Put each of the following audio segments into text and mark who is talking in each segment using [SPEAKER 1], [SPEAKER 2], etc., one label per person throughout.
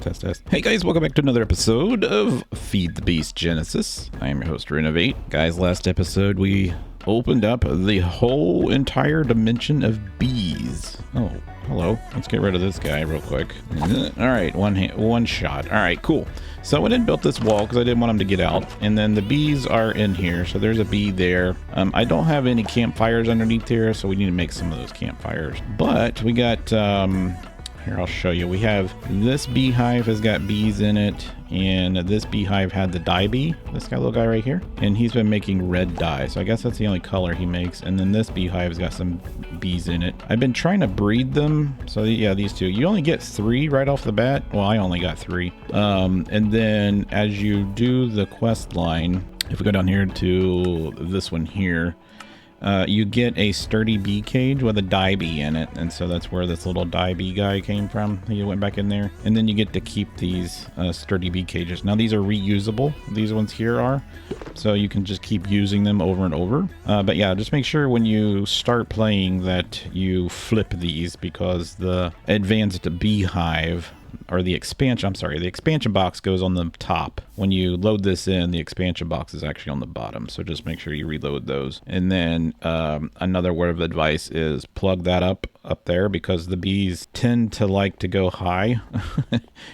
[SPEAKER 1] Test. Hey guys, welcome back to another episode of Feed the Beast Genesis. I am your host, Renovate. Guys, last episode we opened up the whole entire dimension of bees. Oh, hello. Let's get rid of this guy real quick. All right, one shot. All right, cool. So I went and built this wall because I didn't want them to get out. And then the bees are in here. So there's a bee there. I don't have any campfires underneath here, so we need to make some of those campfires. But we got... here, I'll show you. We have this beehive has got bees in it, and this beehive had the dye bee, this little guy right here, and he's been making red dye. So I guess that's the only color he makes. And then this beehive's got some bees in it. I've been trying to breed them. So yeah, these two. You only get 3 right off the bat. Well, I only got 3. And then as you do the quest line, if we go down here to this one here, you get a sturdy bee cage with a dye bee in it, and so that's where this little dye bee guy came from. He went back in there, and then you get to keep these sturdy bee cages. Now these are reusable. These ones here are, so you can just keep using them over and over. But yeah, just make sure when you start playing that you flip these, because the advanced beehive, or the expansion, I'm sorry, the expansion box goes on the top. When you load this in, the expansion box is actually on the bottom. So just make sure you reload those. And then another word of advice is plug that up there, because the bees tend to like to go high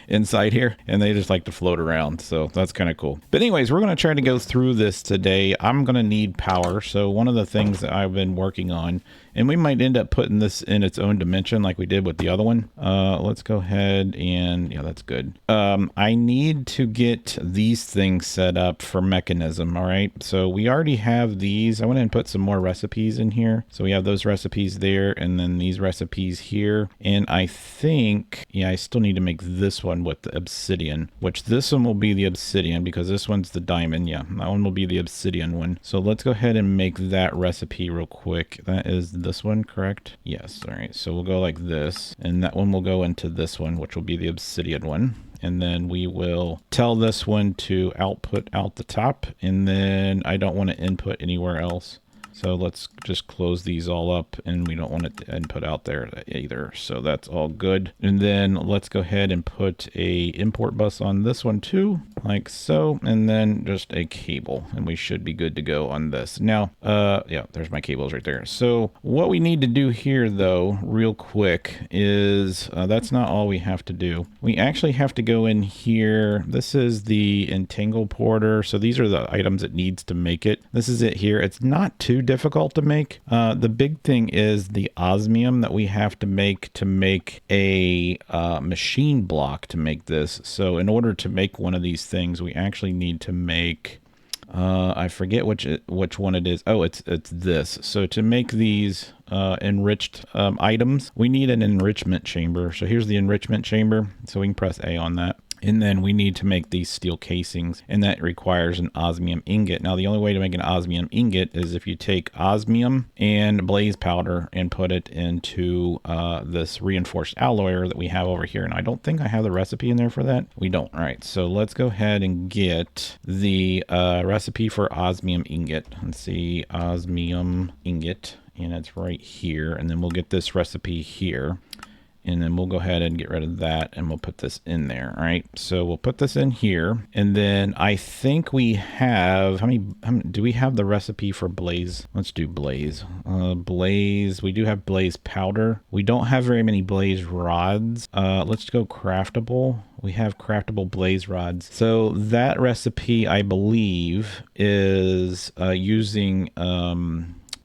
[SPEAKER 1] inside here, and they just like to float around. So that's kind of cool. But anyways, we're going to try to go through this today. I'm going to need power. So one of the things that I've been working on, and we might end up putting this in its own dimension like we did with the other one. Let's go ahead and, yeah, that's good. I need to get these things set up for mechanism, all right? So we already have these. I went ahead and put some more recipes in here. So we have those recipes there, and then these recipes here. And I think, yeah, I still need to make this one with the obsidian, which this one will be the obsidian because this one's the diamond. Yeah, that one will be the obsidian one. So let's go ahead and make that recipe real quick. That is this one, correct? Yes. All right. So we'll go like this, and that one will go into this one, which will be the obsidian one. And then we will tell this one to output out the top, and then I don't want to input anywhere else. So let's just close these all up, and we don't want it to input out there either. So that's all good. And then let's go ahead and put a import bus on this one too, like so, and then just a cable, and we should be good to go on this. Now, yeah, there's my cables right there. So what we need to do here though, real quick, is that's not all we have to do. We actually have to go in here. This is the entangle porter. So these are the items it needs to make it. This is it here. It's not too difficult to make. The big thing is the osmium that we have to make a machine block to make this. So in order to make one of these things, we actually need to make I forget which one it is. Oh, it's this. So to make these enriched items, we need an enrichment chamber. So here's the enrichment chamber. So we can press A on that. And then we need to make these steel casings, and that requires an osmium ingot. Now, the only way to make an osmium ingot is if you take osmium and blaze powder and put it into this reinforced alloy that we have over here. And I don't think I have the recipe in there for that. We don't. All right, so let's go ahead and get the recipe for osmium ingot. Let's see, osmium ingot, and it's right here. And then we'll get this recipe here. And then we'll go ahead and get rid of that, and we'll put this in there. All right. So we'll put this in here. And then I think we have, how many do we have the recipe for blaze? Let's do blaze. Blaze. We do have blaze powder. We don't have very many blaze rods. Let's go craftable. We have craftable blaze rods. So that recipe, I believe, is using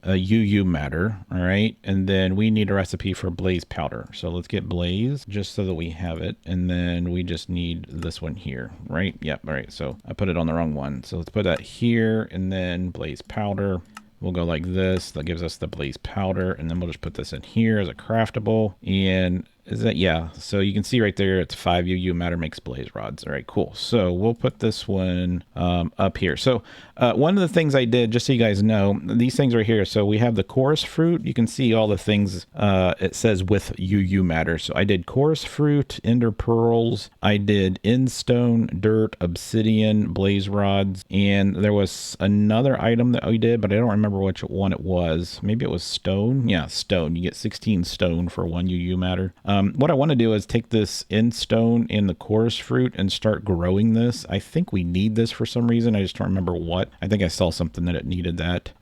[SPEAKER 1] a UU matter. All right, and then we need a recipe for blaze powder. So let's get blaze just so that we have it, and then we just need this one here, right? Yep. All right, so I put it on the wrong one, so let's put that here, and then blaze powder. We'll go like this. That gives us the blaze powder, and then we'll just put this in here as a craftable. And is that, yeah, so you can see right there, it's 5 UU matter makes blaze rods. All right, cool. So we'll put this one up here. So one of the things I did, just so you guys know, these things right here. So we have the chorus fruit. You can see all the things it says with UU matter. So I did chorus fruit, ender pearls. I did endstone, dirt, obsidian, blaze rods. And there was another item that we did, but I don't remember which one it was. Maybe it was stone. Yeah, stone. You get 16 stone for 1 UU matter. What I want to do is take this end stone and the chorus fruit and start growing this. I think we need this for some reason. I just don't remember what. I think I saw something that it needed that.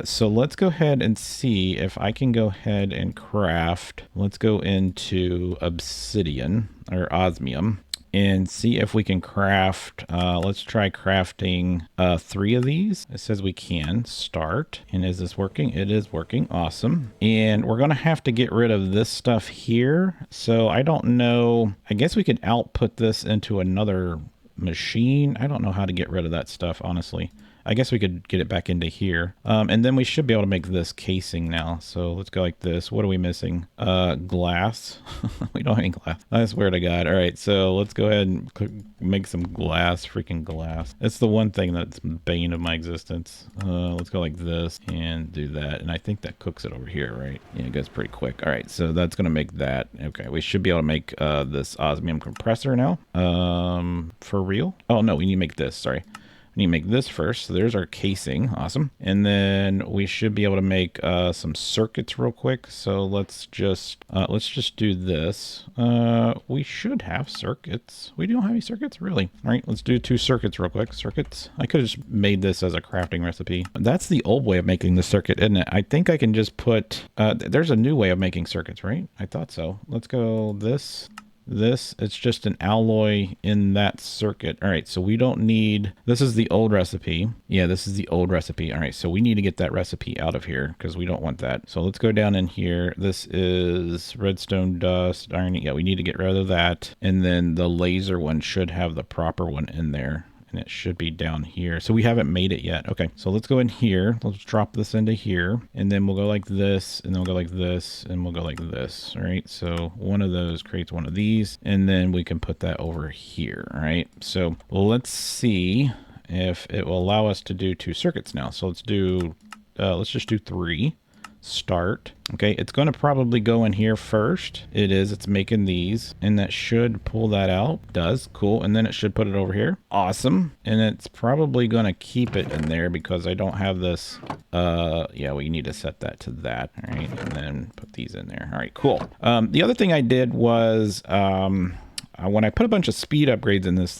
[SPEAKER 1] So let's go ahead and see if I can go ahead and craft. Let's go into obsidian or osmium and see if we can craft. Let's try crafting 3 of these. It says we can start. And is this working? It is working. Awesome. And we're going to have to get rid of this stuff here. So I don't know. I guess we could output this into another machine. I don't know how to get rid of that stuff, honestly. I guess we could get it back into here. And then we should be able to make this casing now. So let's go like this. What are we missing? Glass. We don't have any glass. I swear to God. All right, so let's go ahead and make some glass. Freaking glass. It's the one thing that's bane of my existence. Let's go like this and do that. And I think that cooks it over here, right? Yeah, it goes pretty quick. All right, so that's going to make that. Okay, we should be able to make this osmium compressor now. For real? Oh, no, we need to make this. Sorry. We need to make this first. So there's our casing. Awesome. And then we should be able to make some circuits real quick. So let's just do this. We should have circuits. We don't have any circuits, really. All right, let's do 2 circuits real quick. Circuits. I could have just made this as a crafting recipe. That's the old way of making the circuit, isn't it? I think I can just put, there's a new way of making circuits, right? I thought so. Let's go this. It's just an alloy in that circuit. All right, so we don't need, this is the old recipe. Yeah, this is the old recipe. All right, so we need to get that recipe out of here because we don't want that. So let's go down in here. This is redstone dust, iron. Yeah, we need to get rid of that. And then the laser one should have the proper one in there. And it should be down here. So we haven't made it yet. Okay, so let's go in here. Let's drop this into here. And then we'll go like this. And then we'll go like this. And we'll go like this. All right, so one of those creates one of these. And then we can put that over here. All right, so let's see if it will allow us to do 2 circuits now. So let's do, let's just do 3. Start. Okay, it's going to probably go in here first. It is. It's making these, and that should pull that out. Does. Cool. And then it should put it over here. Awesome. And it's probably going to keep it in there because I don't have this. Yeah, we need to set that to that. All right, and then put these in there. All right, cool. The other thing I did was when I put a bunch of speed upgrades in this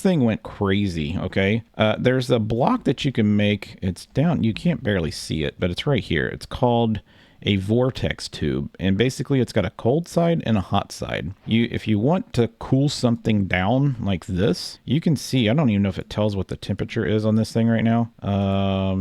[SPEAKER 1] thing went crazy, okay? There's a block that you can make. It's down. You can't barely see it, but it's right here. It's called a vortex tube, and basically it's got a cold side and a hot side. If you want to cool something down like this, you can see, I don't even know if it tells what the temperature is on this thing right now.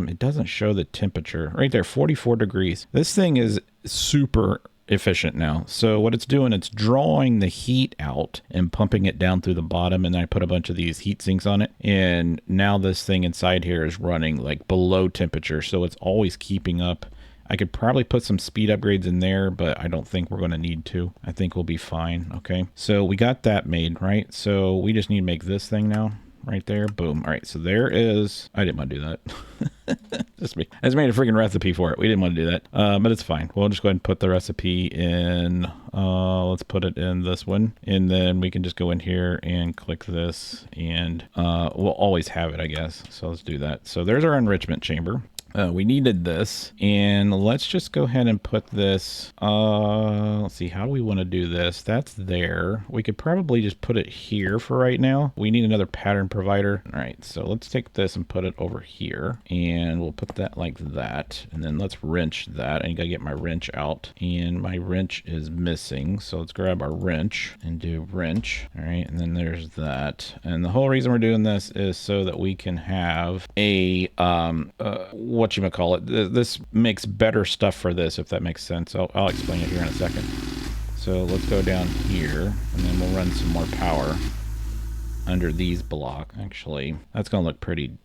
[SPEAKER 1] It doesn't show the temperature. Right there, 44 degrees. This thing is super efficient now. So what it's doing, it's drawing the heat out and pumping it down through the bottom, and then I put a bunch of these heat sinks on it, and now this thing inside here is running like below temperature, so it's always keeping up. I could probably put some speed upgrades in there, but I don't think we're going to need to. I think we'll be fine. Okay, so we got that made, right? So we just need to make this thing now. Right there, boom. All right, so there is, I didn't want to do that. Just me. I just made a freaking recipe for it. We didn't want to do that, but it's fine. We'll just go ahead and put the recipe in, let's put it in this one, and then we can just go in here and click this, and we'll always have it, I guess. So let's do that. So there's our enrichment chamber. We needed this, and let's just go ahead and put this, let's see, how do we want to do this? That's there. We could probably just put it here for right now. We need another pattern provider. All right, so let's take this and put it over here, and we'll put that like that, and then let's wrench that. I gotta get my wrench out, and my wrench is missing, so let's grab our wrench and do wrench. All right, and then there's that. And the whole reason we're doing this is so that we can have a, whatchamacallit, this makes better stuff for this, if that makes sense. I'll explain it here in a second. So let's go down here, and then we'll run some more power under these blocks. Actually, that's gonna look pretty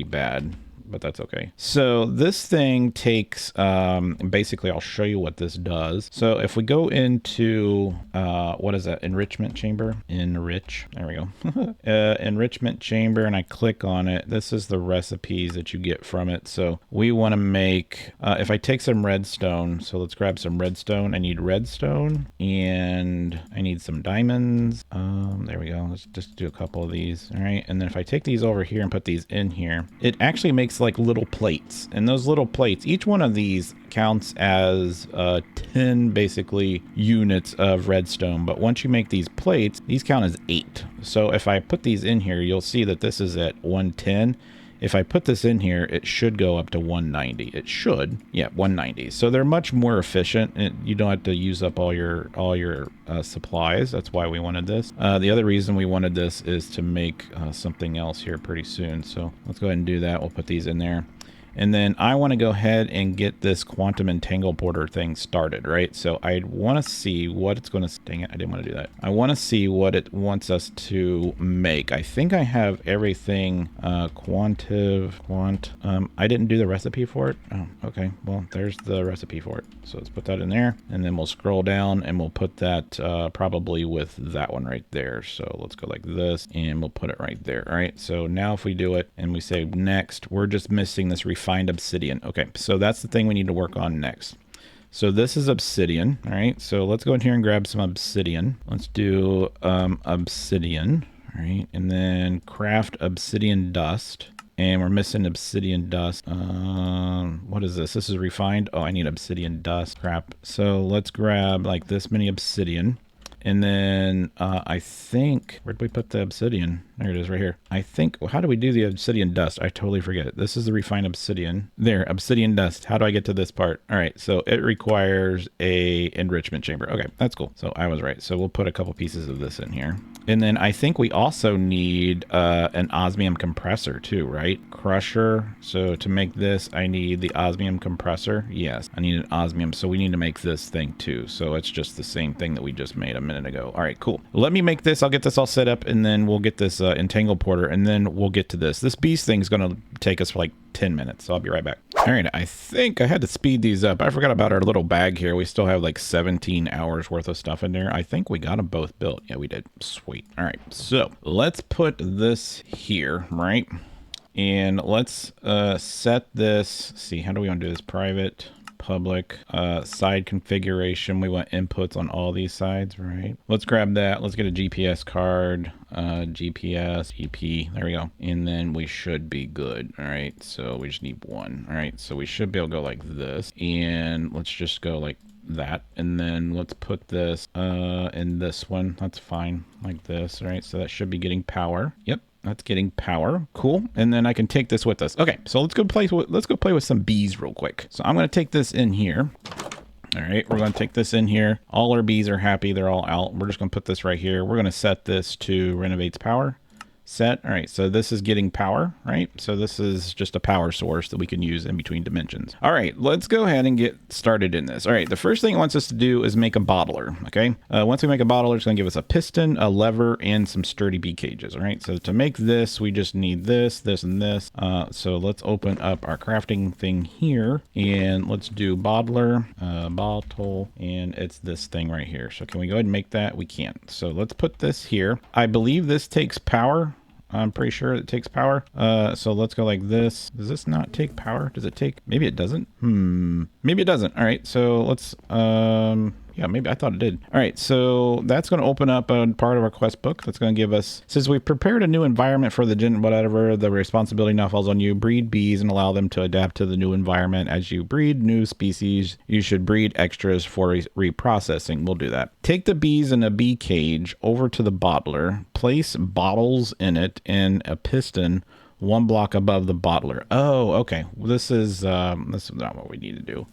[SPEAKER 1] bad, but that's okay. So this thing takes, basically I'll show you what this does. So if we go into, what is that, enrichment chamber? Enrich, there we go. Enrichment chamber, and I click on it. This is the recipes that you get from it. So we want to make, if I take some redstone, so let's grab some redstone. I need redstone, and I need some diamonds. There we go. Let's just do a couple of these. All right, and then if I take these over here and put these in here, it actually makes like little plates, and those little plates, each one of these counts as 10 basically units of redstone. But once you make these plates, these count as 8. So if I put these in here, you'll see that this is at 110. If I put this in here, it should go up to 190. It should, yeah, 190. So they're much more efficient, and you don't have to use up all your supplies. That's why we wanted this. The other reason we wanted this is to make something else here pretty soon. So let's go ahead and do that. We'll put these in there. And then I want to go ahead and get this quantum entangle border thing started, right? So I want to see what it's going to... Dang it, I didn't want to do that. I want to see what it wants us to make. I think I have everything quant. I didn't do the recipe for it. Oh, okay. Well, there's the recipe for it. So let's put that in there. And then we'll scroll down and we'll put that probably with that one right there. So let's go like this and we'll put it right there. All right. So now if we do it and we say next, we're just missing this refined obsidian. Okay, so that's the thing we need to work on next. So this is obsidian. All right, so let's go in here and grab some obsidian. Let's do obsidian. All right, and then craft obsidian dust. And we're missing obsidian dust. What is this? This is refined. Oh, I need obsidian dust. Crap. So let's grab like this many obsidian. And then I think, where'd we put the obsidian? There it is right here. I think, well, how do we do the obsidian dust? I totally forget it. This is the refined obsidian. There, obsidian dust. How do I get to this part? All right, so it requires a enrichment chamber. Okay, that's cool. So I was right. So we'll put a couple pieces of this in here. And then I think we also need an osmium compressor too, right? Crusher. So to make this, I need the osmium compressor. Yes, I need an osmium. So we need to make this thing too. So it's just the same thing that we just made a minute ago. All right, cool. Let me make this. I'll get this all set up and then we'll get this entangle porter and then we'll get to this. This beast thing's going to take us for like 10 minutes. So I'll be right back. All right, I think I had to speed these up. I forgot about our little bag here. We still have like 17 hours worth of stuff in there. I think we got them both built. Yeah, we did. Sweet. All right, so let's put this here, right? And let's set this. See, how do we want to do this? Private, public, side configuration. We want inputs on all these sides, right? Let's grab that. Let's get a GPS card, GPS, EP. There we go. And then we should be good. All right. So we just need one. All right. So we should be able to go like this. And let's just go like that. And then let's put this in this one. That's fine. Like this. All right. So that should be getting power. Yep. That's getting power. Cool. And then I can take this with us. Okay, so let's go play with some bees real quick. So I'm going to take this in here. All right, we're going to take this in here. All our bees are happy. They're all out. We're just going to put this right here. We're going to set this to renovates power. Set. All right, so this is getting power, right? So this is just a power source that we can use in between dimensions. All right, let's go ahead and get started in this. All right, the first thing it wants us to do is make a bottler, okay? Once we make a bottler, it's gonna give us a piston, a lever, and some sturdy bee cages, all right? So to make this, we just need this, this, and this. So let's open up our crafting thing here, and let's do bottler, bottle, and it's this thing right here. So can we go ahead and make that? We can't. So let's put this here. I believe this takes power. I'm pretty sure it takes power. So let's go like this. Does this not take power? Does it take? Maybe it doesn't. Maybe it doesn't. All right. So let's, yeah, maybe I thought it did. All right. So that's going to open up a part of our quest book. That's going to give us, since we've prepared a new environment for the whatever, the responsibility now falls on you. Breed bees and allow them to adapt to the new environment. As you breed new species, you should breed extras for reprocessing. We'll do that. Take the bees in a bee cage over to the bottler. Place bottles in it and a piston 1 block above the bottler. Oh, okay. This is not what we need to do.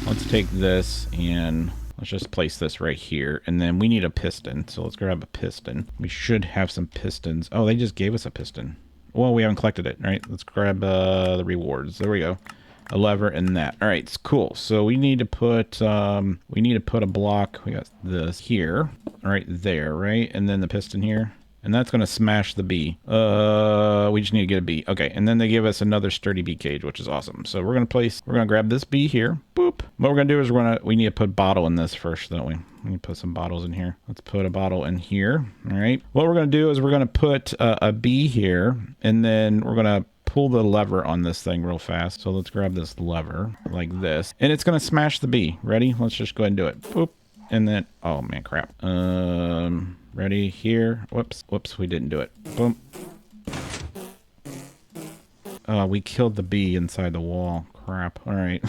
[SPEAKER 1] Let's take this and let's just place this right here. And then we need a piston. So let's grab a piston. We should have some pistons. Oh, they just gave us a piston. Well, we haven't collected it, right? Let's grab the rewards. There we go. A lever and that. All right, it's cool. So we need to put a block. We got this here, right there, right? And then the piston here. And that's going to smash the bee. We just need to get a bee. Okay, and then they give us another sturdy bee cage, which is awesome. So we're going to grab this bee here. Boop. What we're going to do is we need to put bottle in this first, don't we? We need to put some bottles in here. Let's put a bottle in here. All right. What we're going to do is we're going to put a bee here, and then we're going to pull the lever on this thing real fast. So let's grab this lever like this, and it's going to smash the bee. Ready? Let's just go ahead and do it. Boop. And then, oh man, crap. Ready here. Whoops, we didn't do it. Boom. We killed the bee inside the wall. Crap. All right.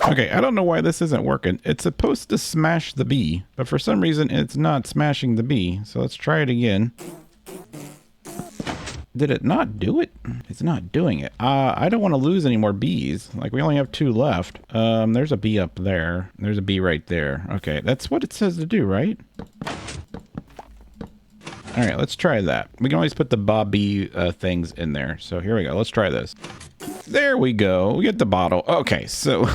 [SPEAKER 1] Okay, I don't know why this isn't working. It's supposed to smash the bee, but for some reason it's not smashing the bee. So let's try it again. Did it not do it? It's not doing it. I don't want to lose any more bees. Like, we only have 2 left. There's a bee up there. There's a bee right there. Okay, that's what it says to do, right? All right, let's try that. We can always put the bob bee things in there. So here we go. Let's try this. There we go. We get the bottle. Okay, so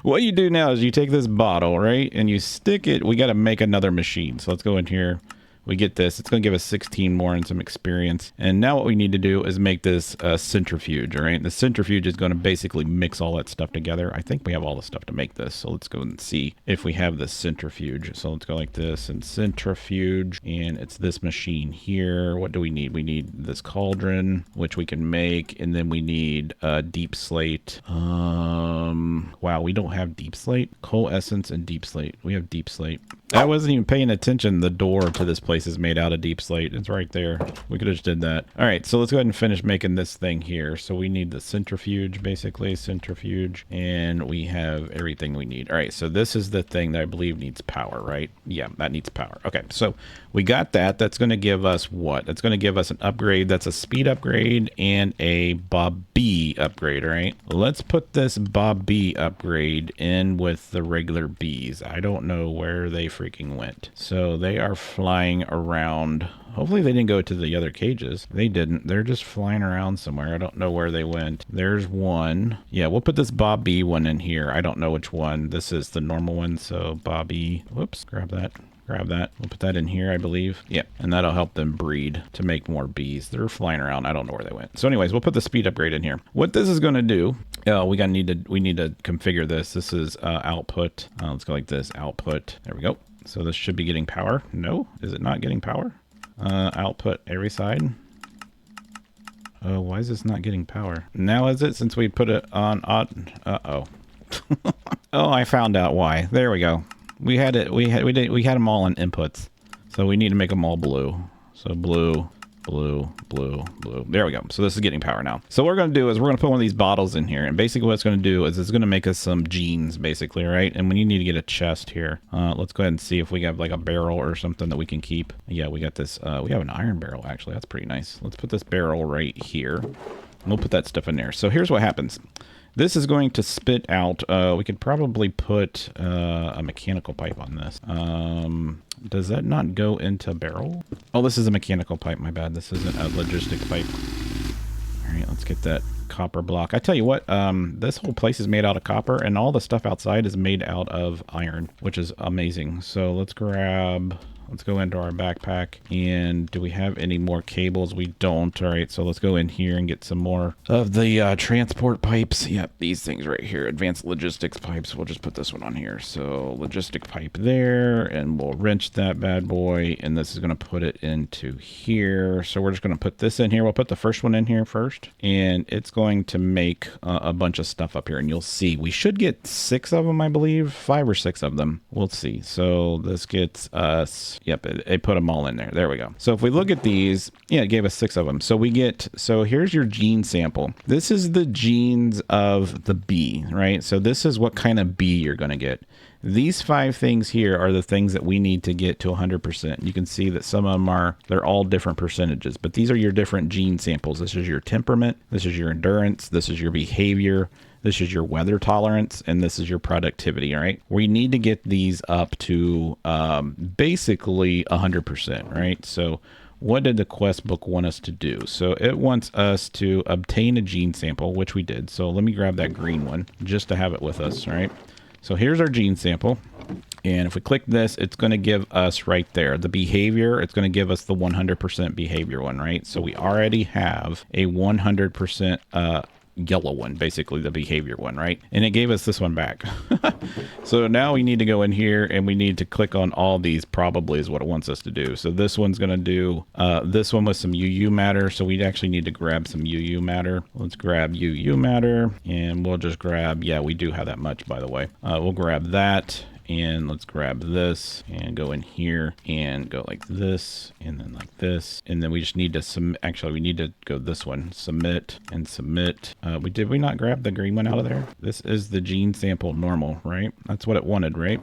[SPEAKER 1] what you do now is you take this bottle, right, and you stick it. We got to make another machine. So let's go in here. We get this. It's going to give us 16 more and some experience. And now what we need to do is make this centrifuge, all right? The centrifuge is going to basically mix all that stuff together. I think we have all the stuff to make this. So let's go and see if we have the centrifuge. So let's go like this and centrifuge. And it's this machine here. What do we need? We need this cauldron, which we can make. And then we need deep slate. Wow, we don't have deep slate. Coal essence and deep slate. We have deep slate. I wasn't even paying attention. The door to this place is made out of deep slate. It's right there. We could have just did that. All right, so let's go ahead and finish making this thing here. So we need the centrifuge, basically, centrifuge, and we have everything we need. All right, so this is the thing that I believe needs power, right? Yeah, that needs power. Okay, so we got that. That's going to give us what? That's going to give us an upgrade. That's a speed upgrade and a Bob B upgrade, all right? Let's put this Bob B upgrade in with the regular bees. I don't know where they freaking went. So they are flying around. Hopefully they didn't go to the other cages. They didn't. They're just flying around somewhere. I don't know where they went. There's one. Yeah, we'll put this Bob B one in here. I don't know which one. This is the normal one. So Bobby. Whoops. Grab that. Grab that. We'll put that in here, I believe. Yeah, and that'll help them breed to make more bees. They're flying around. I don't know where they went. So anyways, we'll put the speed upgrade in here. What this is going to do, we need to configure this. This is output. Let's go like this. Output. There we go. So this should be getting power. No, is it not getting power? Output every side. Oh, why is this not getting power? Now is it, since we put it on odd? Uh-oh. Oh, I found out why. There we go. We had them all in inputs. So we need to make them all blue. So blue, blue, blue, blue. There we go. So this is getting power now. So what we're going to do is we're going to put one of these bottles in here. And basically what it's going to do is it's going to make us some genes, basically, right? And we need to get a chest here. Let's go ahead and see if we have like a barrel or something that we can keep. Yeah, we got this. We have an iron barrel, actually. That's pretty nice. Let's put this barrel right here. And we'll put that stuff in there. So here's what happens. This is going to spit out, we could probably put a mechanical pipe on this. Does that not go into a barrel? Oh, this is a mechanical pipe, my bad. This isn't a logistic pipe. All right, let's get that copper block. I tell you what, this whole place is made out of copper and all the stuff outside is made out of iron, which is amazing. So let's grab... Let's go into our backpack. And do we have any more cables? We don't. All right, so let's go in here and get some more of the transport pipes. Yep, these things right here. Advanced logistics pipes. We'll just put this one on here. So logistic pipe there, and we'll wrench that bad boy. And this is going to put it into here. So we're just going to put this in here. We'll put the first one in here first. And it's going to make a bunch of stuff up here. And you'll see, we should get 6 of them, I believe. 5 or 6 of them. We'll see. So this gets us... Yep, it put them all in there. There we go. So if we look at these, yeah, it gave us 6 of them. So we get, so here's your gene sample. This is the genes of the bee, right? So this is what kind of bee you're going to get. These 5 things here are the things that we need to get to 100%. You can see that some of them are, they're all different percentages, but these are your different gene samples. This is your temperament. This is your endurance. This is your behavior. This is your weather tolerance, and this is your productivity, all right? We need to get these up to basically 100%, right? So what did the quest book want us to do? So it wants us to obtain a gene sample, which we did. So let me grab that green one just to have it with us, all right? So here's our gene sample. And if we click this, it's going to give us right there the behavior. It's going to give us the 100% behavior one, right? So we already have a 100% yellow one, basically the behavior one, right? And it gave us this one back. So now we need to go in here and we need to click on all these, probably is what it wants us to do. So this one's going to do this one with some UU matter. So we actually need to grab some UU matter. Let's grab UU matter and we'll just grab, yeah, we do have that much, by the way. We'll grab that. and let's grab this and go in here and go like this and then like this. And then we just need to submit. Actually, we need to go this one, submit and submit. Did we not grab the green one out of there? This is the gene sample normal, right? That's what it wanted, right?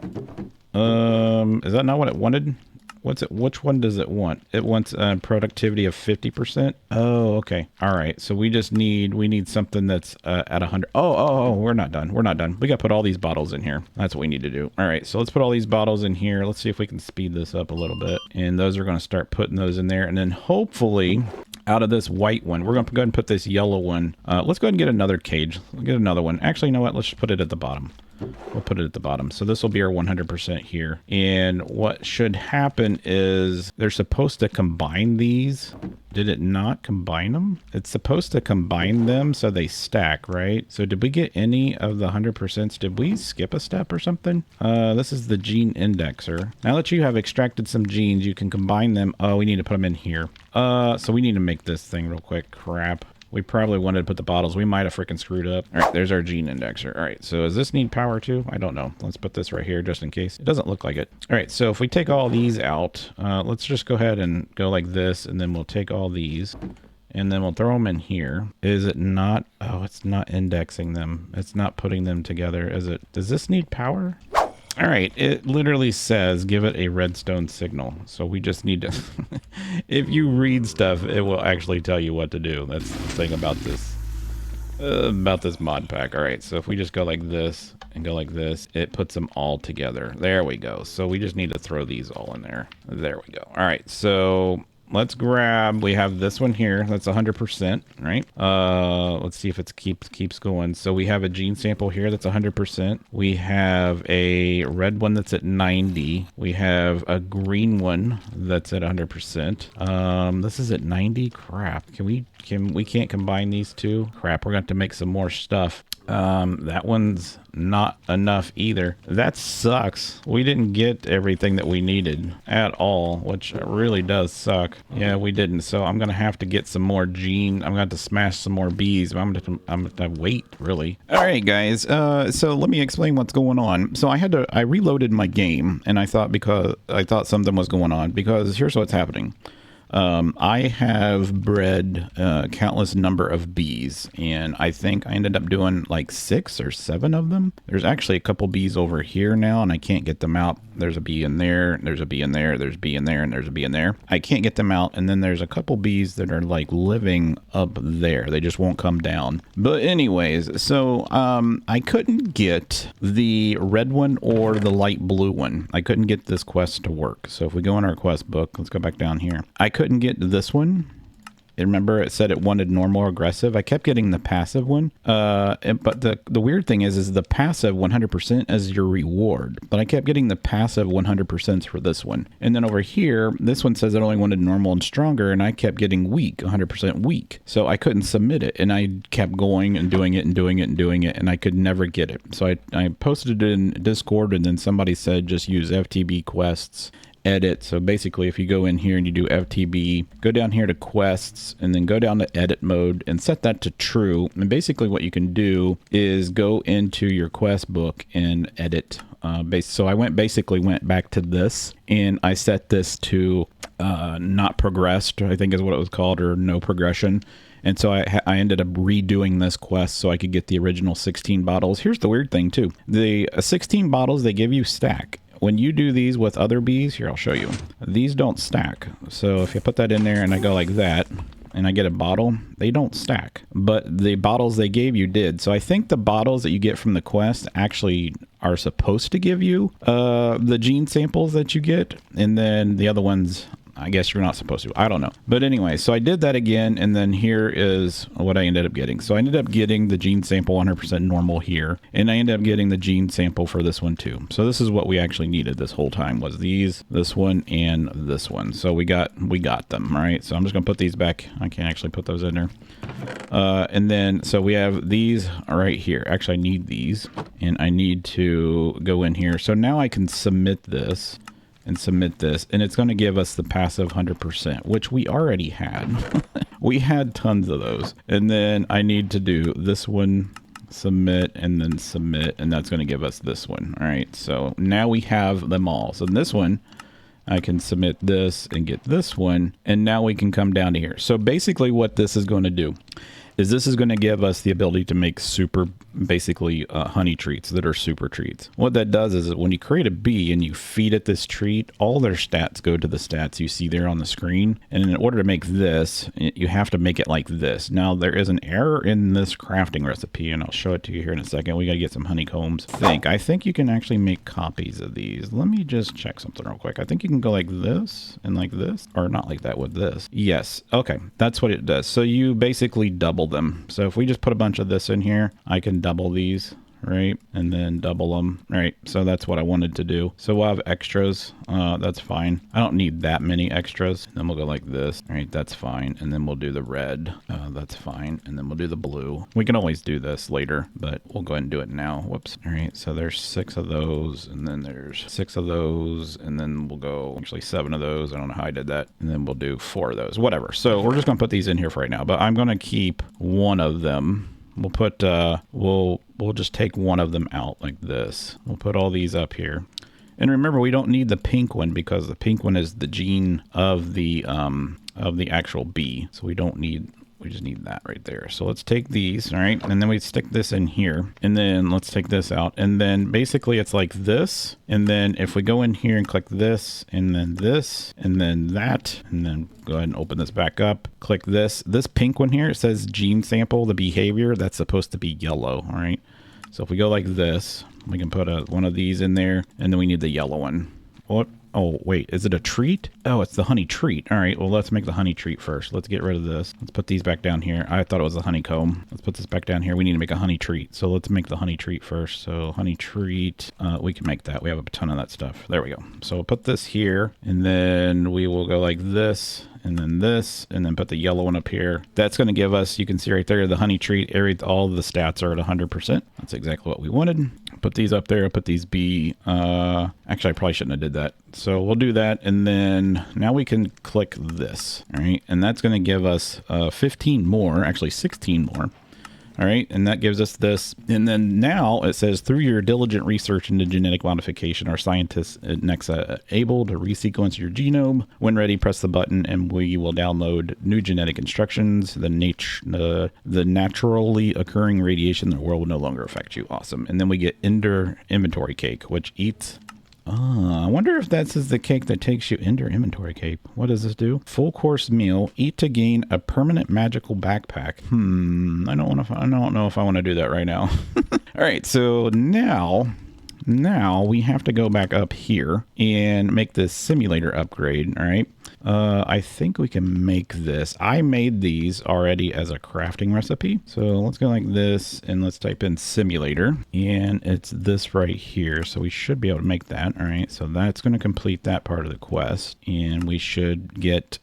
[SPEAKER 1] Is that not what it wanted? What's it? Which one does it want? It wants productivity of 50%. Oh, okay. All right. So we need something that's at 100. Oh, we're not done. We're not done. We got to put all these bottles in here. That's what we need to do. All right. So let's put all these bottles in here. Let's see if we can speed this up a little bit. And those are going to start putting those in there. And then hopefully out of this white one, we're going to go ahead and put this yellow one. Let's go ahead and get another cage. We'll get another one. Actually, you know what? Let's just put it at the bottom. We'll put it at the bottom. So this will be our 100% here. And what should happen is they're supposed to combine these. Did it not combine them? It's supposed to combine them so they stack, right? So did we get any of the 100%? Did we skip a step or something? This is the gene indexer. Now that you have extracted some genes, you can combine them. Oh, we need to put them in here. So we need to make this thing real quick. Crap. We probably wanted to put the bottles. We might have freaking screwed up. All right, there's our gene indexer. All right, so does this need power too? I don't know. Let's put this right here just in case. It doesn't look like it. All right, so if we take all these out, let's just go ahead and go like this, and then we'll take all these, and then we'll throw them in here. Is it not? Oh, it's not indexing them. It's not putting them together. Is it? Does this need power? All right, it literally says give it a redstone signal. So we just need to, if you read stuff, it will actually tell you what to do. That's the thing about this mod pack. All right, so if we just go like this and go like this, it puts them all together. There we go. So we just need to throw these all in there. There we go. All right, so let's grab, we have this one here. That's 100%, right? Let's see if it keeps going. So we have a gene sample here that's 100%. We have a red one that's at 90. We have a green one that's at 100%. This is at 90. Crap. We can't combine these two. Crap. We're going to have to make some more stuff. That one's not enough either. That sucks. We didn't get everything that we needed at all, which really does suck. Yeah, we didn't. So I'm gonna have to get some more gene. I'm gonna have to smash some more bees. I'm gonna wait, really. All right, guys. So let me explain what's going on. So I reloaded my game, and I thought something was going on, because here's what's happening. I have bred a countless number of bees, and I think I ended up doing like 6 or 7 of them. There's actually a couple bees over here now, and I can't get them out. There's a bee in there, there's a bee in there, there's a bee in there, and there's a bee in there. I can't get them out, and then there's a couple bees that are like living up there. They just won't come down. But anyways, so I couldn't get the red one or the light blue one. I couldn't get this quest to work. So if we go in our quest book, let's go back down here. I couldn't get this one. Remember, it said it wanted normal or aggressive. I kept getting the passive one. But the weird thing is the passive 100% is your reward. But I kept getting the passive 100% for this one. And then over here, this one says it only wanted normal and stronger, and I kept getting weak, 100% weak. So I couldn't submit it, and I kept going and doing it and doing it and doing it, and I could never get it. So I posted it in Discord, and then somebody said just use FTB quests. Edit. So basically, if you go in here and you do FTB, go down here to quests, and then go down to edit mode and set that to true. And basically what you can do is go into your quest book and edit. So I went back to this, and I set this to not progressed, I think is what it was called, or no progression. And so I ended up redoing this quest so I could get the original 16 bottles. Here's the weird thing too. The 16 bottles, they give you stack. When you do these with other bees, here, I'll show you. These don't stack. So if you put that in there and I go like that, and I get a bottle, they don't stack. But the bottles they gave you did. So I think the bottles that you get from the quest actually are supposed to give you the gene samples that you get. And then the other ones, I guess you're not supposed to. I don't know. But anyway, so I did that again, and then here is what I ended up getting. So I ended up getting the gene sample 100% normal here, and I ended up getting the gene sample for this one too. So this is what we actually needed this whole time, was these, this one, and this one. So we got them, right? So I'm just gonna put these back. I can't actually put those in there. And then, so we have these right here. Actually, I need these, and I need to go in here. So now I can submit this. And submit this, and it's going to give us the passive 100%, which we already had. We had tons of those. And then I need to do this one, submit, and then submit, and that's going to give us this one. All right, so now we have them all. So in this one, I can submit this and get this one, and now we can come down to here. So basically what this is going to do is this is going to give us the ability to make super, basically honey treats that are super treats. What that does is that when you create a bee and you feed it this treat, all their stats go to the stats you see there on the screen. And in order to make this, you have to make it like this. Now there is an error in this crafting recipe, and I'll show it to you here in a second. We got to get some honeycombs. I think you can actually make copies of these. Let me just check something real quick. I think you can go like this and like this, or not like that with this. Yes. Okay. That's what it does. So you basically double them. So if we just put a bunch of this in here, I can double these, right? And then double them, right? So that's what I wanted to do. So we'll have extras. That's fine. I don't need that many extras. And then we'll go like this. All right, that's fine. And then we'll do the red. That's fine. And then we'll do the blue. We can always do this later, but we'll go ahead and do it now. Whoops. All right, so there's 6 of those, and then there's 6 of those, and then we'll go actually 7 of those. I don't know how I did that. And then we'll do 4 of those, whatever. So we're just gonna put these in here for right now, but I'm gonna keep one of them. We'll put, we'll just take one of them out like this. We'll put all these up here. And remember, we don't need the pink one because the pink one is the gene of the actual bee. So we don't need, we just need that right there. So let's take these, all right? And then we stick this in here. And then let's take this out. And then basically it's like this. And then if we go in here and click this, and then this, and then that, and then go ahead and open this back up, click this. This pink one here, it says gene sample, the behavior, that's supposed to be yellow, all right? So if we go like this, we can put one of these in there, and then we need the yellow one. What? Oh, wait, is it a treat? Oh, it's the honey treat. All right, well, let's make the honey treat first. Let's get rid of this. Let's put these back down here. I thought it was a honeycomb. Let's put this back down here. We need to make a honey treat. So let's make the honey treat first. So honey treat, we can make that. We have a ton of that stuff. There we go. So we'll put this here, and then we will go like this, and then this, and then put the yellow one up here. That's going to give us, you can see right there, the honey treat. All the stats are at 100%. That's exactly what we wanted. Put these up there. Put these B. Actually, I probably shouldn't have did that. So we'll do that, and then now we can click this. All right, and that's going to give us 15 more, actually 16 more. All right, and that gives us this. And then now it says, through your diligent research into genetic modification, our scientists at Nexa are able to resequence your genome. When ready, press the button and we will download new genetic instructions. The naturally occurring radiation in the world will no longer affect you. Awesome. And then we get Ender inventory cake, which eats... I wonder if that's the cake that takes you into inventory cake. What does this do? Full course meal. Eat to gain a permanent magical backpack. I don't know if I want to do that right now. All right, so now we have to go back up here and make this simulator upgrade. All right. I think we can make this. I made these already as a crafting recipe. So let's go like this and let's type in simulator, and it's this right here. So we should be able to make that. All right. So that's going to complete that part of the quest, and we should get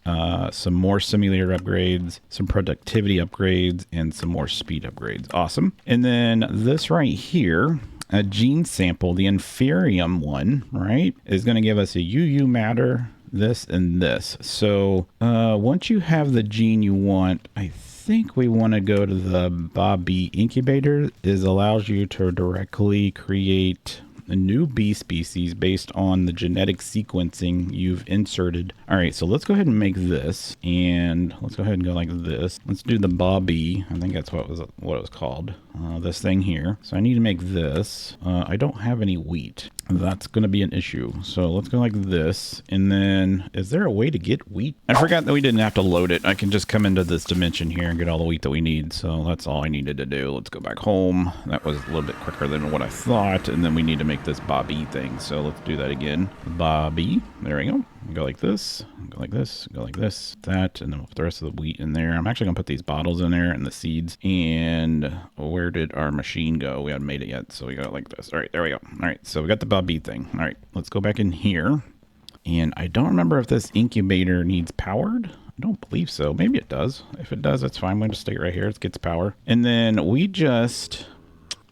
[SPEAKER 1] some more simulator upgrades, some productivity upgrades, and some more speed upgrades. Awesome. And then this right here, a gene sample, the inferium one, right, is going to give us a UU matter, this and this. So once you have the gene you want, I think we want to go to the Bobby incubator. It allows you to directly create a new bee species based on the genetic sequencing you've inserted. All right, so let's go ahead and make this, and let's go ahead and go like this. Let's do the Bobby. I think that's what it was called. This thing here. So I need to make this. I don't have any wheat. That's going to be an issue. So let's go like this. And then is there a way to get wheat? I forgot that we didn't have to load it. I can just come into this dimension here and get all the wheat that we need. So that's all I needed to do. Let's go back home. That was a little bit quicker than what I thought. And then we need to make this Bobby thing. So let's do that again. Bobby. There we go. Go like this, go like this, go like this, that, and then we'll put the rest of the wheat in there. I'm actually gonna put these bottles in there and the seeds. And where did our machine go? We haven't made it yet, so we got it like this. All right, there we go. All right, so we got the Bobby thing. All right, let's go back in here. And I don't remember if this incubator needs powered. I don't believe so. Maybe it does. If it does, that's fine. We'll just stick it right here. It gets power. And then we just,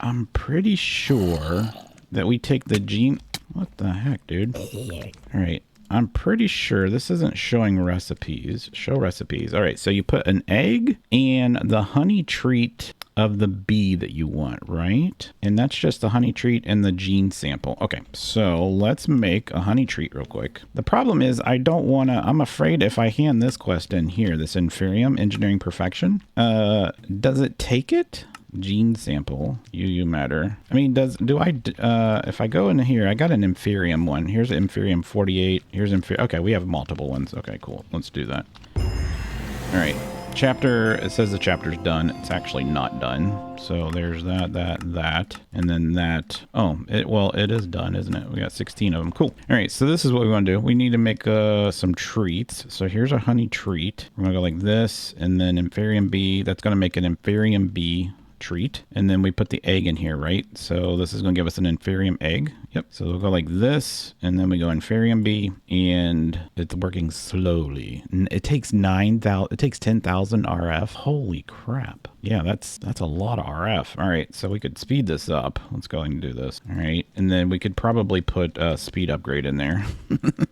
[SPEAKER 1] I'm pretty sure that we take the gene. What the heck, dude? All right. I'm pretty sure this isn't showing recipes. Show recipes. All right, so you put an egg and the honey treat of the bee that you want, right? And that's just the honey treat and the gene sample. Okay, so let's make a honey treat real quick. The problem is I don't want to, I'm afraid if I hand this quest in here, this Inferium, Engineering Perfection, does it take it? Gene sample, UU matter. I mean, if I go in here, I got an Inferium one. Here's Inferium 48. Here's Inferium. Okay, we have multiple ones. Okay, cool. Let's do that. All right. Chapter, it says the chapter's done. It's actually not done. So there's that, and then that. Oh, it is done, isn't it? We got 16 of them. Cool. All right, so this is what we want to do. We need to make some treats. So here's a honey treat. We're going to go like this, and then Inferium bee. That's going to make an Inferium bee treat, and then we put the egg in here, right? So this is going to give us an Inferium egg. Yep. So we'll go like this, and then we go Inferium bee, and it's working slowly. It takes 9,000. It takes 10,000 RF. Holy crap! Yeah, that's a lot of RF. All right, so we could speed this up. Let's go ahead and do this. All right, and then we could probably put a speed upgrade in there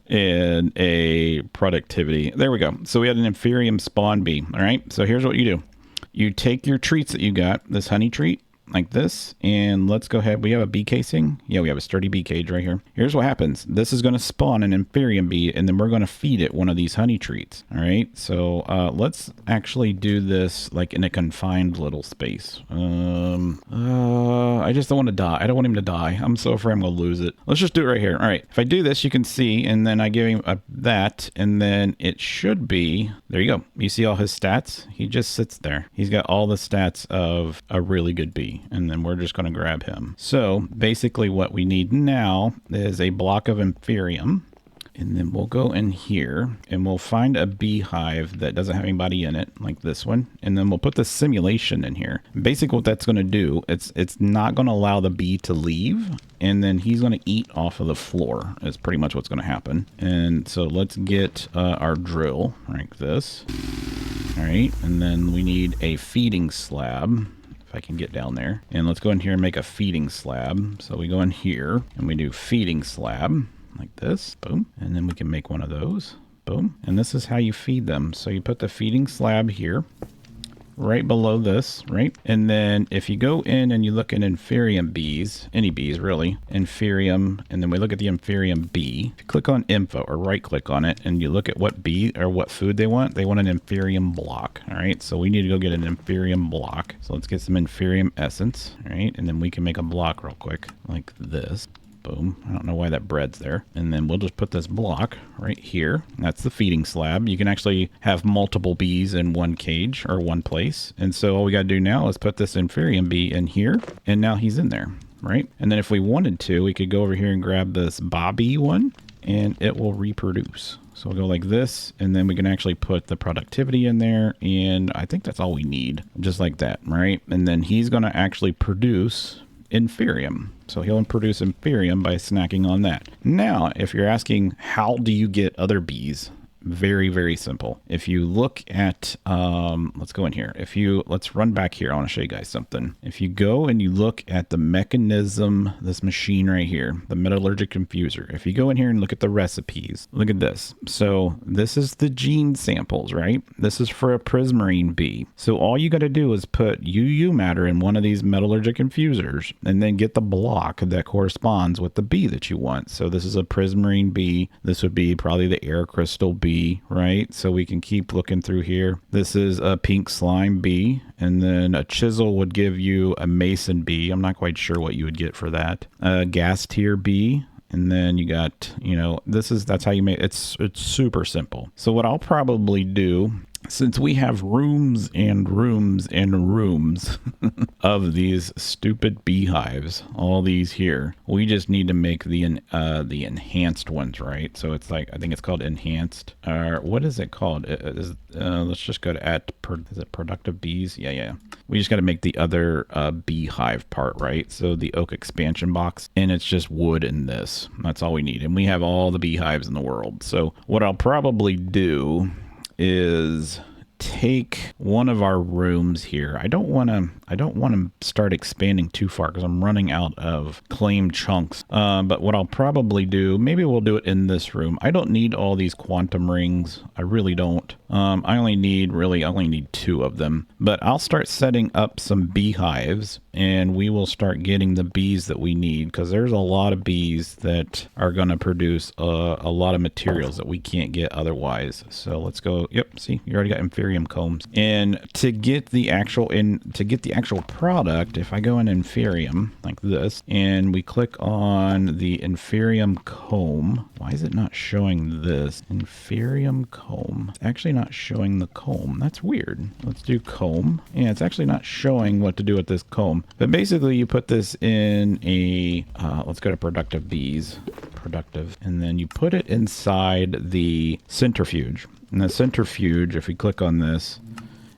[SPEAKER 1] and a productivity. There we go. So we had an Inferium spawn bee. All right, so here's what you do. You take your treats that you got, this honey treat, like this, and let's go ahead. We have a bee casing. Yeah, we have a sturdy bee cage right here. Here's what happens. This is going to spawn an Inferium bee, and then we're going to feed it one of these honey treats. All right, so let's actually do this like in a confined little space. I just don't want to die. I don't want him to die. I'm so afraid I'm going to lose it. Let's just do it right here. All right, if I do this, you can see, and then I give him that, and then it should be, there you go. You see all his stats? He just sits there. He's got all the stats of a really good bee. And then we're just going to grab him. So basically what we need now is a block of Inferium. And then we'll go in here and we'll find a beehive that doesn't have anybody in it, like this one. And then we'll put the simulation in here. Basically what that's going to do, it's not going to allow the bee to leave. And then he's going to eat off of the floor is pretty much what's going to happen. And so let's get our drill like this. All right. And then we need a feeding slab. I can get down there, and let's go in here and make a feeding slab. So we go in here and we do feeding slab like this, boom, and then we can make one of those, boom, and this is how you feed them. So you put the feeding slab here right below this, right? And then if you go in and you look at Inferium bees, any bees really, Inferium, and then we look at the Inferium bee, if you click on info or right click on it and you look at what bee or what food they want an Inferium block. All right, so we need to go get an Inferium block. So let's get some Inferium essence, all right? And then we can make a block real quick like this. Boom. I don't know why that bread's there. And then we'll just put this block right here. That's the feeding slab. You can actually have multiple bees in one cage or one place. And so all we got to do now is put this Inferium bee in here. And now he's in there, right? And then if we wanted to, we could go over here and grab this Bobby one and it will reproduce. So we'll go like this, and then we can actually put the productivity in there. And I think that's all we need, just like that, right? And then he's going to actually produce Inferium. So he'll produce Inferium by snacking on that. Now, if you're asking, how do you get other bees? Very, very simple. If you look at, let's go in here. Let's run back here. I want to show you guys something. If you go and you look at the mechanism, this machine right here, the metallurgic infuser. If you go in here and look at the recipes, look at this. So this is the gene samples, right? This is for a prismarine bee. So all you got to do is put UU matter in one of these metallurgic infusers and then get the block that corresponds with the bee that you want. So this is a prismarine bee. This would be probably the air crystal bee. Right? So we can keep looking through here. This is a pink slime bee, and then a chisel would give you a mason bee. I'm not quite sure what you would get for that. A gas tier bee. And then you got, that's how you make it's super simple. So what I'll probably do, since we have rooms and rooms and rooms of these stupid beehives, all these here, we just need to make the enhanced ones, right? So it's like, I think it's called enhanced, or what is it called? Let's just go to is it productive bees? Yeah. We just got to make the other beehive part, right? So the oak expansion box, and it's just wood in this. That's all we need. And we have all the beehives in the world. So what I'll probably do is take one of our rooms here. I don't want to start expanding too far because I'm running out of claim chunks. But what I'll probably do, maybe we'll do it in this room. I don't need all these quantum rings. I really don't. I only need 2 of them. But I'll start setting up some beehives, and we will start getting the bees that we need, because there's a lot of bees that are going to produce a lot of materials that we can't get otherwise. So let's go. Yep, see, you already got Inferium combs. And to get the actual product, if I go in Inferium like this and we click on the Inferium comb, why is it not showing this? Inferium comb. It's actually not showing the comb. That's weird. Let's do comb. Yeah, it's actually not showing what to do with this comb. But basically you put this in a, let's go to productive bees. Productive. And then you put it inside the centrifuge. And the centrifuge, if we click on this,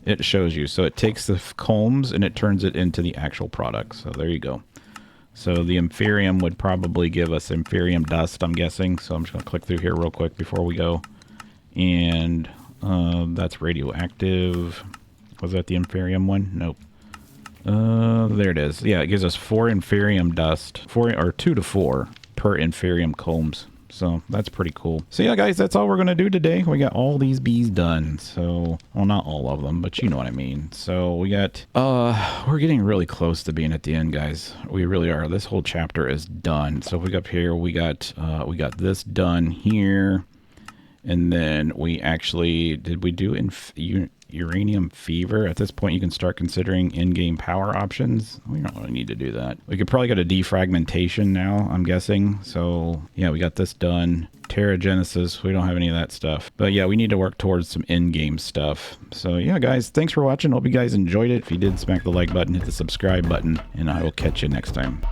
[SPEAKER 1] it shows you. So it takes the combs and it turns it into the actual product. So there you go. So the Inferium would probably give us Inferium dust, I'm guessing. So I'm just going to click through here real quick before we go. And that's radioactive. Was that the Inferium one? Nope. There it is. Yeah, it gives us 4 Inferium dust. 2 to 4 per Inferium combs. So that's pretty cool. So yeah, guys, that's all we're going to do today. We got all these bees done. So, well, not all of them, but you know what I mean. So we got, we're getting really close to being at the end, guys. We really are. This whole chapter is done. So if we go up here, we got this done here. And then we actually, did we do uranium fever? At this point, you can start considering in-game power options. We don't really need to do that. We could probably go to defragmentation now, I'm guessing. So yeah, we got this done. Teragenesis, we don't have any of that stuff. But yeah, we need to work towards some in-game stuff. So yeah, guys, thanks for watching. Hope you guys enjoyed it. If you did, smack the like button, hit the subscribe button, and I will catch you next time.